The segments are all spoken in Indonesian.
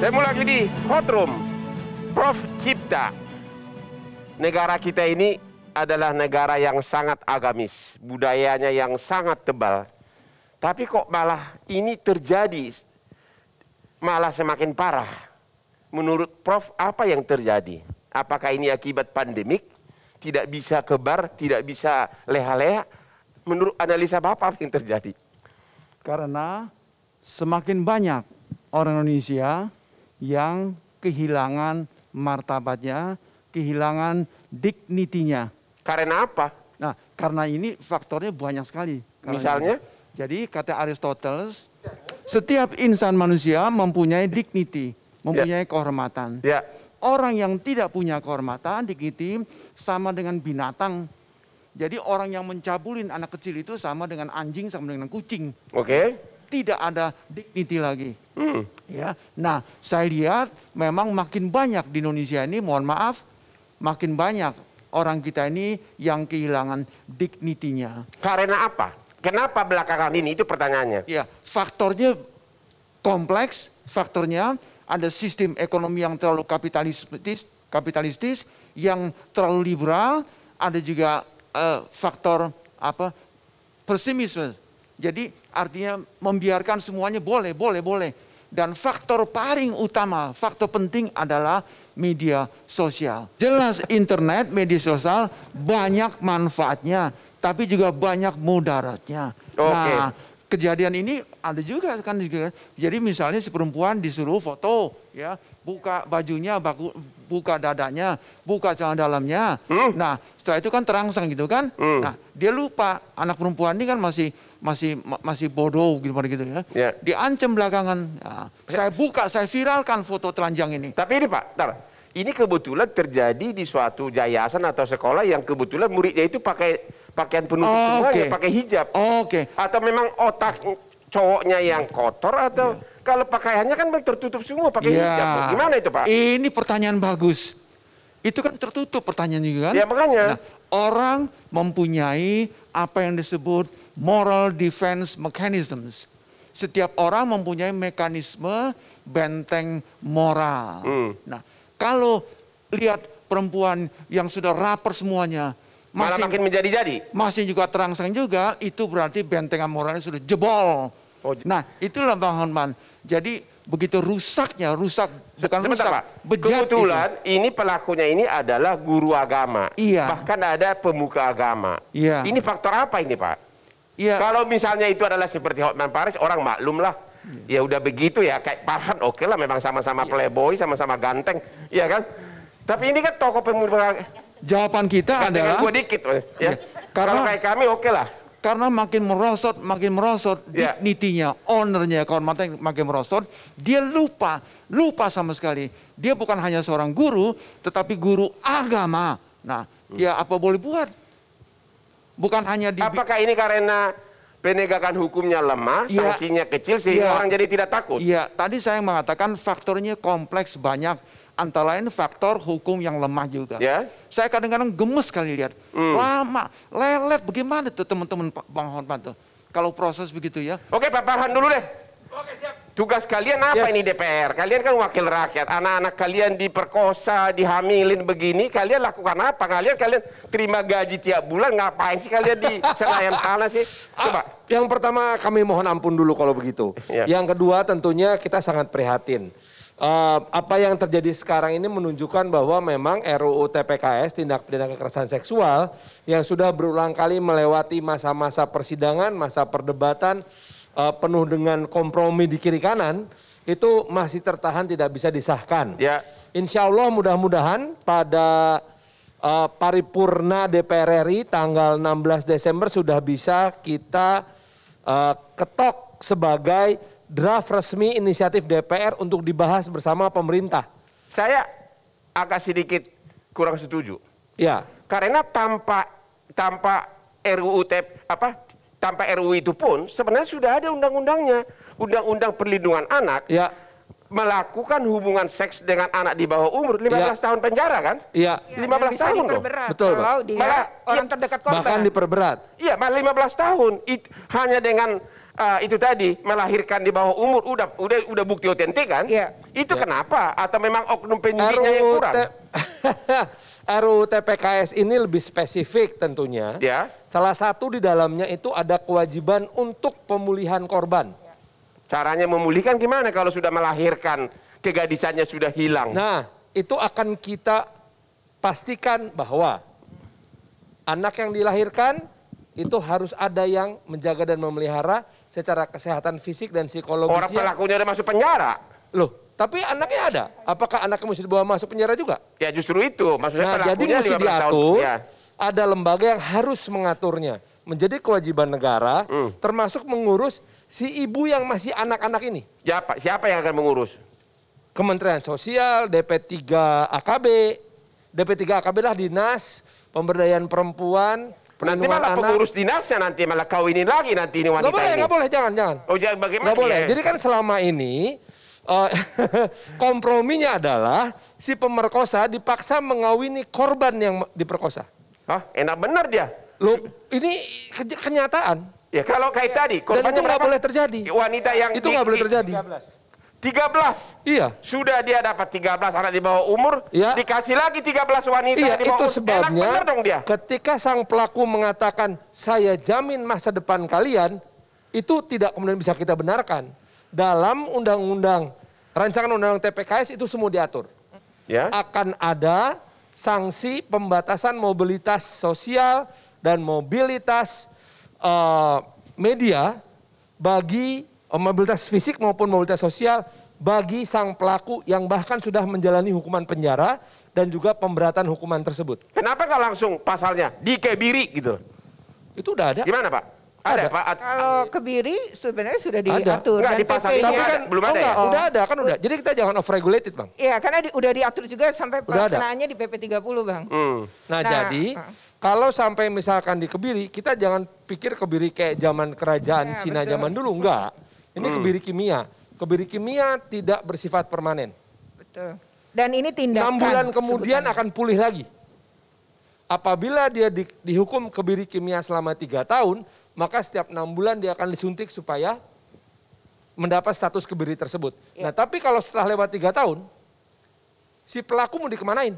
Saya mulai lagi di Hot Room. Prof Cipta. Negara kita ini adalah negara yang sangat agamis, budayanya yang sangat tebal. Tapi kok malah ini terjadi, malah semakin parah. Menurut Prof, apa yang terjadi? Apakah ini akibat pandemik? Tidak bisa kebar, tidak bisa leha-leha? Menurut analisa Bapak, apa yang terjadi? Karena semakin banyak orang Indonesia yang kehilangan martabatnya, kehilangan dignity-nya. Karena apa? Nah, karena ini faktornya banyak sekali. Misalnya? Jadi kata Aristoteles, setiap insan manusia mempunyai dignity, mempunyai kehormatan. Ya. Orang yang tidak punya kehormatan, dignity, sama dengan binatang. Jadi orang yang mencabulin anak kecil itu sama dengan anjing, sama dengan kucing. Oke. Tidak ada dignity lagi. Ya, nah saya lihat memang makin banyak di Indonesia ini, mohon maaf, makin banyak orang kita ini yang kehilangan dignity-nya. Karena apa? Kenapa belakangan ini? Itu pertanyaannya. Ya, faktornya kompleks, faktornya ada sistem ekonomi yang terlalu kapitalistis, yang terlalu liberal, ada juga faktor pesimisme. Jadi artinya membiarkan semuanya boleh. Dan faktor paling utama, faktor penting adalah media sosial. Jelas internet, media sosial banyak manfaatnya, tapi juga banyak mudaratnya. Nah, kejadian ini ada juga kan. Jadi misalnya si perempuan disuruh foto, ya, buka bajunya, buka dadanya, buka celana dalamnya. Nah, setelah itu kan terangsang gitu kan. Nah, dia lupa anak perempuan ini kan masih bodoh gitu ya. Yeah. Diancam belakangan. Nah, saya viralkan foto telanjang ini. Tapi ini Pak, ini kebetulan terjadi di suatu yayasan atau sekolah yang kebetulan muridnya itu pakai pakaian penutup semuanya, pakai hijab. Atau memang otak cowoknya yang kotor atau kalau pakaiannya kan tertutup semua pakai hijab. Gimana itu Pak? Ini pertanyaan bagus. Itu kan tertutup pertanyaan juga kan? Ya makanya. Nah, orang mempunyai apa yang disebut moral defense mechanisms. Setiap orang mempunyai mekanisme benteng moral. Nah, kalau lihat perempuan yang sudah raper semuanya, malah makin menjadi-jadi. Masih juga terangsang juga, itu berarti bentengan moralnya sudah jebol. Nah, itulah Bang Hotman. Jadi begitu rusaknya, bukan rusak, Pak. bejat. Kebetulan ini pelakunya ini adalah guru agama. Iya. Bahkan ada pemuka agama. Iya. Ini faktor apa ini Pak? Iya. Kalau misalnya itu adalah seperti Hotman Paris, orang maklum lah. Ya udah begitu ya, kayak Farhan oke lah, memang sama-sama playboy, sama-sama ganteng, ya kan? Tapi ini kan tokoh pemuka. Jawaban kita adalah gue dikit, ya. Kalau kayak kami oke lah. Karena makin merosot dignity-nya, ownernya, kehormatan makin merosot, dia lupa sama sekali. Dia bukan hanya seorang guru, tetapi guru agama. Nah, ya apa boleh buat? Bukan hanya apakah ini karena penegakan hukumnya lemah, sanksinya kecil sehingga orang jadi tidak takut? Iya, tadi saya mengatakan faktornya kompleks banyak. Antara lain faktor hukum yang lemah juga. Saya kadang-kadang gemes kali lihat. Lama, lelet, bagaimana tuh teman-teman Bang Hotman tuh? Kalau proses begitu ya. Oke Pak Farhan dulu deh. Oke, siap. Tugas kalian apa ini DPR? Kalian kan wakil rakyat. Anak-anak kalian diperkosa, dihamilin begini. Kalian lakukan apa? Kalian terima gaji tiap bulan. Ngapain sih kalian di Senayan sana sih? Coba. Yang pertama kami mohon ampun dulu kalau begitu. Yang kedua tentunya kita sangat prihatin. Apa yang terjadi sekarang ini menunjukkan bahwa memang RUU TPKS, tindak pidana kekerasan seksual, yang sudah berulang kali melewati masa-masa persidangan, masa perdebatan, penuh dengan kompromi di kiri kanan, itu masih tertahan tidak bisa disahkan. Insya Allah mudah-mudahan pada paripurna DPR RI tanggal 16 Desember sudah bisa kita ketok sebagai draft resmi inisiatif DPR untuk dibahas bersama pemerintah. Saya agak sedikit kurang setuju. Ya. Karena tanpa tanpa RUU itu pun sebenarnya sudah ada undang-undangnya. Undang-undang perlindungan anak. Melakukan hubungan seks dengan anak di bawah umur 15 tahun penjara kan? Iya. 15 tahun loh. Betul, kalau dia orang terdekat korban. Bahkan diperberat. Iya, malah 15 tahun. Hanya dengan itu tadi melahirkan di bawah umur udah bukti otentik kan? Iya. Itu kenapa? Atau memang oknum penyidiknya yang kurang? RUU TPKS ini lebih spesifik tentunya. Ya. Salah satu di dalamnya itu ada kewajiban untuk pemulihan korban. Caranya memulihkan gimana kalau sudah melahirkan, kegadisannya sudah hilang? Nah, itu akan kita pastikan bahwa anak yang dilahirkan itu harus ada yang menjaga dan memelihara secara kesehatan fisik dan psikologisnya. Orang pelakunya udah masuk penjara. Loh, tapi anaknya ada. Apakah anaknya mesti dibawa masuk penjara juga? Ya justru itu, maksudnya Nah, jadi pelakunya mesti 15 tahun. diatur, Ya. ada lembaga yang harus mengaturnya. Menjadi kewajiban negara, termasuk mengurus si ibu yang masih anak-anak ini. Siapa yang akan mengurus? Kementerian Sosial, DP3 AKB. DP3 AKB lah Dinas Pemberdayaan Perempuan, Nanti Perlindungan malah Anak. pengurus dinasnya nanti malah kawinin lagi nanti ini wanita Nggak boleh, ini. nggak boleh, jangan. Oh jangan bagaimana? Nggak boleh. Ya? Jadi kan selama ini komprominya adalah si pemerkosa dipaksa mengawini korban yang diperkosa. Hah, enak benar dia. Loh, ini kenyataan. Ya kalau kayak tadi, Dan korbannya itu nggak berapa? boleh terjadi. Wanita yang Itu nggak boleh terjadi. 13. Iya. Sudah dia dapat 13 anak di bawah umur, Iya. dikasih lagi 13 wanita Iya, di bawah itu umur. sebabnya Enak benar dong dia. ketika sang pelaku mengatakan saya jamin masa depan kalian, itu tidak kemudian bisa kita benarkan. Dalam undang-undang, rancangan undang-undang TPKS itu semua diatur. Ya. Akan ada sanksi pembatasan mobilitas sosial dan mobilitas media bagi mobilitas fisik maupun mobilitas sosial bagi sang pelaku yang bahkan sudah menjalani hukuman penjara dan juga pemberatan hukuman tersebut. Kenapa nggak langsung pasalnya dikebiri gitu? Itu udah ada. Gimana Pak? Ada Pak? Kalau kebiri sebenarnya sudah Ada. diatur Enggak, dan di pasal PP-nya. itu Tapi kan belum ada ya? Udah ada kan udah. Jadi kita jangan off regulated, Bang. Iya, karena udah diatur juga sampai Udah ada. pelaksanaannya di PP 30, Bang. Nah, Nah, jadi kalau sampai misalkan dikebiri, kita jangan pikir kebiri kayak zaman kerajaan Ya, Cina betul. zaman dulu, enggak. Ini kebiri kimia. Kebiri kimia tidak bersifat permanen. Betul. Dan ini 6 tindakan. bulan kemudian sebutannya. akan pulih lagi. Apabila dia dihukum kebiri kimia selama 3 tahun, maka setiap 6 bulan dia akan disuntik supaya mendapat status kebiri tersebut. Nah, tapi kalau setelah lewat 3 tahun, si pelaku mau dikemanain?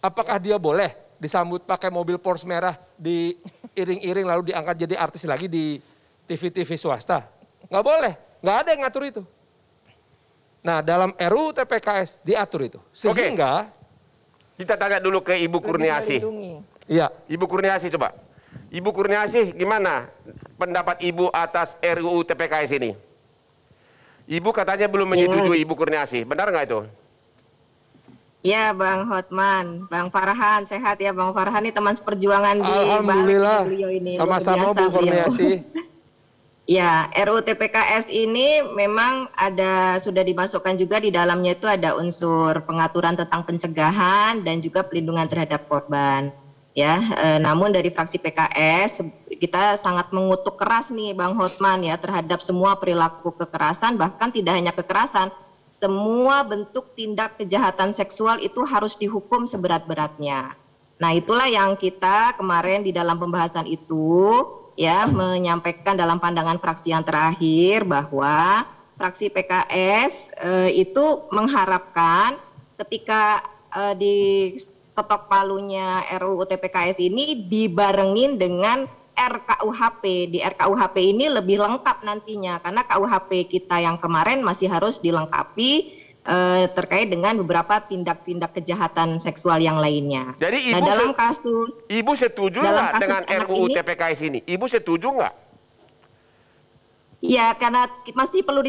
Apakah dia boleh disambut pakai mobil Porsche merah, diiring-iring lalu diangkat jadi artis lagi di TV-TV swasta? Nggak boleh, nggak ada yang ngatur itu. Nah, dalam RUU TPKS diatur itu. Sehingga, Kita tanya dulu ke Ibu Lebih Kurniasih. melindungi. iya, Ibu Kurniasih coba. Ibu Kurniasih gimana pendapat Ibu atas RUU TPKS ini? Ibu katanya belum menyetujui Ibu Kurniasih. Benar nggak itu? Ya Bang Hotman, Bang Farhan, sehat ya Bang Farhan, ini teman seperjuangan di alhamdulillah. balik beliau ini. Sama-sama Luar Bu biasa beliau. Kurniasih. Ya, RUU TPKS ini memang sudah dimasukkan juga di dalamnya itu ada unsur pengaturan tentang pencegahan dan juga pelindungan terhadap korban. Ya, namun dari fraksi PKS kita sangat mengutuk keras nih Bang Hotman ya terhadap semua perilaku kekerasan, bahkan tidak hanya kekerasan, semua bentuk tindak kejahatan seksual itu harus dihukum seberat-beratnya. Nah, itulah yang kita kemarin di dalam pembahasan itu ya menyampaikan dalam pandangan fraksi yang terakhir bahwa fraksi PKS itu mengharapkan ketika di ketok palunya RUU TPKS ini dibarengin dengan RKUHP. Di RKUHP ini lebih lengkap nantinya karena KUHP kita yang kemarin masih harus dilengkapi terkait dengan beberapa tindak-tindak kejahatan seksual yang lainnya. Jadi nah, Ibu dalam kasus Ibu setuju dalam nggak kasus dengan anak RUU ini- TPKS ini? Ibu setuju nggak? ya karena masih perlu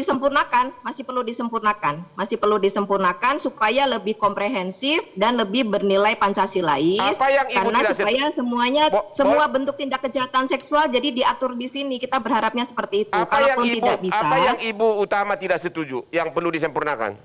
disempurnakan supaya lebih komprehensif dan lebih bernilai Pancasilais. Apa yang Ibu karena tidak supaya semuanya semua bentuk tindak kejahatan seksual jadi diatur di sini. Kita berharapnya seperti itu. Kalaupun tidak bisa. Apa yang Ibu utama tidak setuju yang perlu disempurnakan?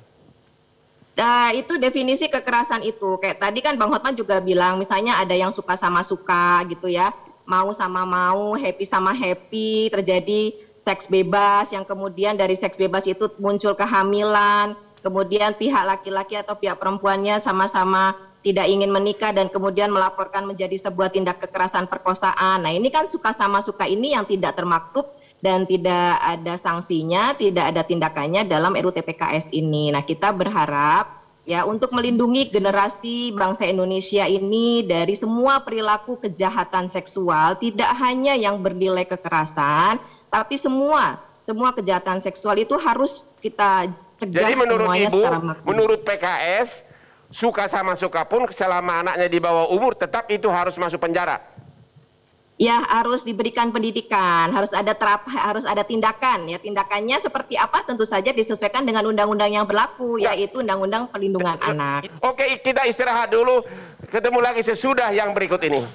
Itu definisi kekerasan itu. Kayak tadi kan Bang Hotman juga bilang, misalnya ada yang suka sama suka gitu ya, mau sama mau, happy sama happy, terjadi seks bebas, yang kemudian dari seks bebas itu muncul kehamilan, kemudian pihak laki-laki atau pihak perempuannya sama-sama tidak ingin menikah dan kemudian melaporkan menjadi sebuah tindak kekerasan perkosaan. Nah, ini kan suka sama suka ini yang tidak termaktub dan tidak ada sanksinya, tidak ada tindakannya dalam RUU TPKS ini. Nah, kita berharap ya untuk melindungi generasi bangsa Indonesia ini dari semua perilaku kejahatan seksual, tidak hanya yang bernilai kekerasan, tapi semua kejahatan seksual itu harus kita cegah. Jadi menurut semuanya Ibu, secara maksimal. menurut PKS, suka sama suka pun selama anaknya di bawah umur tetap itu harus masuk penjara. Ya, harus diberikan pendidikan, harus ada tindakan. Ya, tindakannya seperti apa tentu saja disesuaikan dengan undang-undang yang berlaku, Ya. yaitu Undang-Undang Perlindungan Anak. Oke, kita istirahat dulu. Ketemu lagi sesudah yang berikut ini.